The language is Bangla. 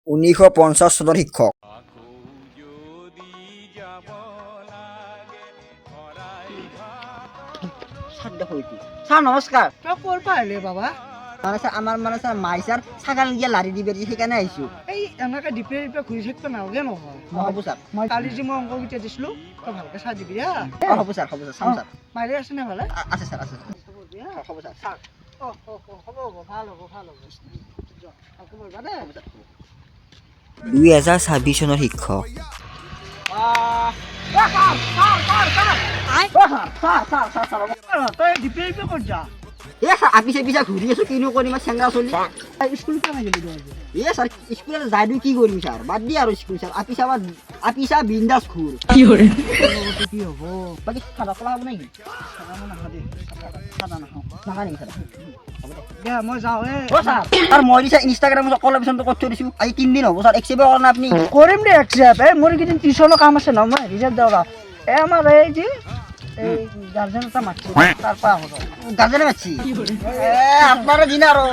1950 চনৰ শিক্ষক। স্যার নমস্কার। ক'ৰ পৰা আহিলে বাবা? মানে স্যার আমার মানে স্যার মাই স্যার ছাগাল গিয়া লাৰি দিবে সেইকাৰণে আহিছো। এই এনেকে ডিপে ঘূৰি থাকিব নালাগে নহয়। হ'ব স্যার। কালি যে মই অংককেইটা দিছিলো তই ভালকে চাই দিবি হা। হ'ব স্যার চাম স্যার। মাইৰে আছে নে ভালে? আছে স্যার আছে। হ'ব স্যার। স্যার হ'ব ভাল হ'ব আকৌ বলবা দে। 2026 চনৰ শিক্ষক। তই ডিপে ক'ত যা? স্যার আপিছে পিছা ঘূৰি আছো কিনো কৰিম চেংৰা চলি। স্কুল কেনে গেলি তই? স্যার স্কুলে যাই কি কৰিম স্যার বাদ দি আৰু স্কুল স্যার আপিছা বিন্দাস ঘূৰ। কি হ'ব? বাকি খানা খোলা হ'ব নেকি? খানা নাখাওঁ। নাখা নেকি স্যার? দে মই যাওঁ অ স্যার আর মই দিছা ইনষ্টাগ্ৰামত কলাবেশনটো কৰি থৈ দিছো আজি 3 দিন হ'ব স্যার একসেপে কৰা না আপনি। কৰিম দে একচেপ। মোৰ এইকেইদিন টিউচনৰ কাম আছে ন মই ৰিজাল্ট দেওয়া আমাৰ এই যে এই গাৰ্জেন এটা মাতিছে তাৰ পৰা হ'ব। গার্জেনে মাছি আপনারা দিন আৰু